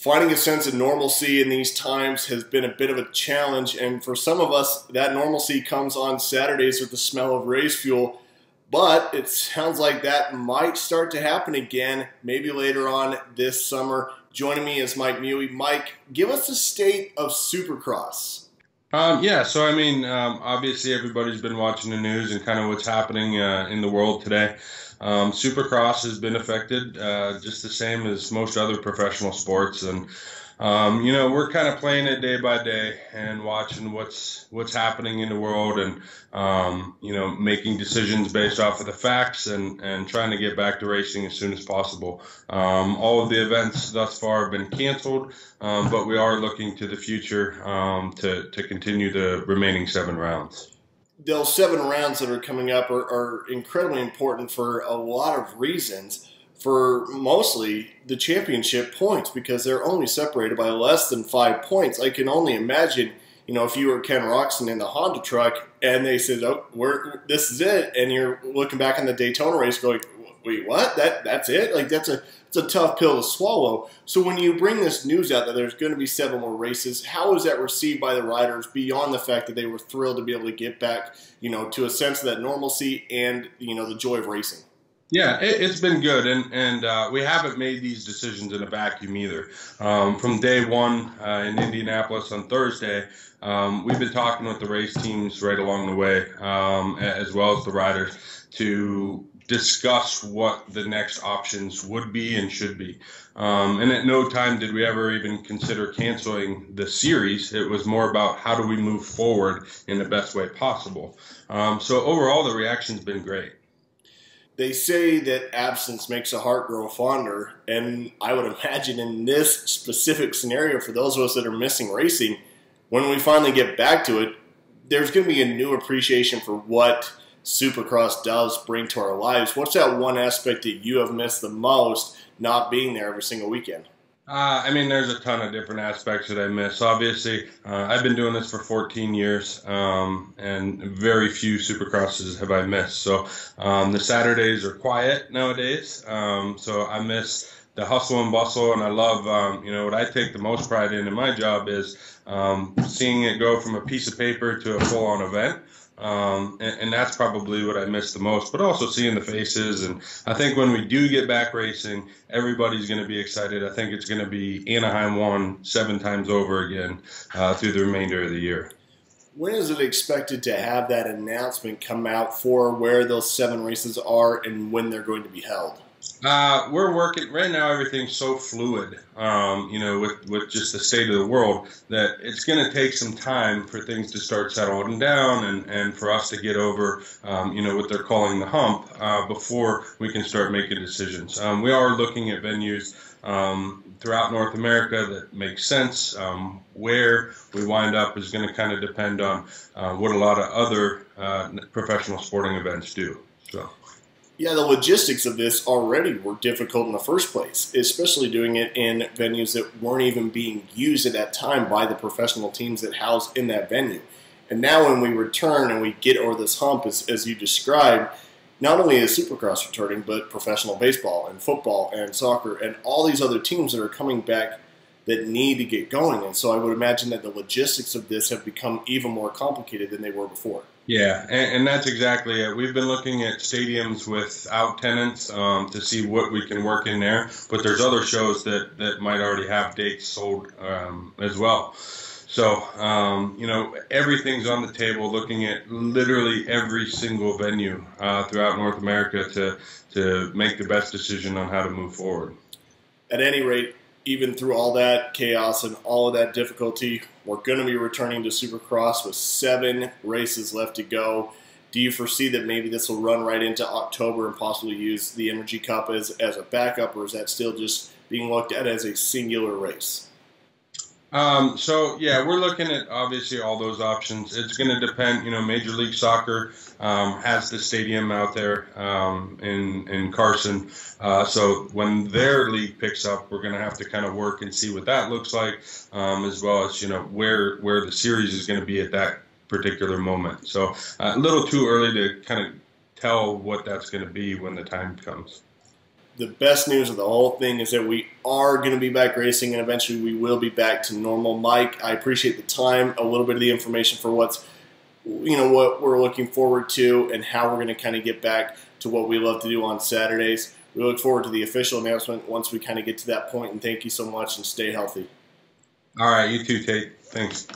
Finding a sense of normalcy in these times has been a bit of a challenge, and for some of us, that normalcy comes on Saturdays with the smell of race fuel, but it sounds like that might start to happen again, maybe later on this summer. Joining me is Mike Muye. Mike, give us the state of Supercross. Yeah, so I mean, obviously everybody's been watching the news and kind of what's happening in the world today. Supercross has been affected just the same as most other professional sports, and we're kind of playing it day by day and watching what's happening in the world, and making decisions based off of the facts and trying to get back to racing as soon as possible. All of the events thus far have been canceled, but we are looking to the future to continue the remaining 7 rounds. Those 7 rounds that are coming up are incredibly important for a lot of reasons. For mostly the championship points, because they're only separated by less than 5 points. I can only imagine, if you were Ken Roczen in the Honda truck and they said, "Oh, this is it," and you're looking back on the Daytona race going, "Wait, what? That's it?" Like it's a tough pill to swallow. So when you bring this news out that there's going to be 7 more races, how is that received by the riders beyond the fact that they were thrilled to be able to get back, to a sense of that normalcy and the joy of racing? Yeah, it's been good, and we haven't made these decisions in a vacuum either. From day one in Indianapolis on Thursday, we've been talking with the race teams right along the way, as well as the riders, to discuss what the next options would be and should be. And at no time did we ever even consider canceling the series. It was more about how do we move forward in the best way possible. So overall, the reaction's been great. They say that absence makes a heart grow fonder, and I would imagine in this specific scenario, for those of us that are missing racing, when we finally get back to it, there's going to be a new appreciation for what Supercross does bring to our lives. What's that one aspect that you have missed the most, not being there every single weekend? I mean, there's a ton of different aspects that I miss. Obviously, I've been doing this for 14 years, and very few Supercrosses have I missed. So the Saturdays are quiet nowadays, so I miss the hustle and bustle, and I love, what I take the most pride in my job is seeing it go from a piece of paper to a full-on event. And that's probably what I miss the most, but also seeing the faces. And I think when we do get back racing, everybody's going to be excited. I think it's going to be Anaheim 1 7 times over again through the remainder of the year. When is it expected to have that announcement come out for where those 7 races are and when they're going to be held? We're working right now. Everything's so fluid, with just the state of the world, that it's going to take some time for things to start settling down and for us to get over, what they're calling the hump, before we can start making decisions. We are looking at venues throughout North America that make sense. Where we wind up is going to kind of depend on what a lot of other professional sporting events do. So. Yeah, the logistics of this already were difficult in the first place, especially doing it in venues that weren't even being used at that time by the professional teams that housed in that venue. And now when we return and we get over this hump, as you described, not only is Supercross returning, but professional baseball and football and soccer and all these other teams that are coming back that need to get going. And so I would imagine that the logistics of this have become even more complicated than they were before. Yeah, and that's exactly it. We've been looking at stadiums without tenants to see what we can work in there, but there's other shows that might already have dates sold as well. So, everything's on the table, looking at literally every single venue throughout North America to make the best decision on how to move forward. At any rate, even through all that chaos and all of that difficulty, we're going to be returning to Supercross with 7 races left to go. Do you foresee that maybe this will run right into October and possibly use the Energy Cup as a backup, or is that still just being looked at as a singular race? So yeah, we're looking at obviously all those options. It's going to depend. Major League Soccer has the stadium out there in Carson. So when their league picks up, we're going to have to kind of work and see what that looks like, as well as where the series is going to be at that particular moment. So a little too early to kind of tell what that's going to be when the time comes. the best news of the whole thing is that we are going to be back racing, and eventually we will be back to normal. Mike, I appreciate the time, a little bit of the information for what we're looking forward to and how we're going to kind of get back to what we love to do on Saturdays. We look forward to the official announcement once we kind of get to that point, and thank you so much, and stay healthy. All right, you too, Tate. Thanks.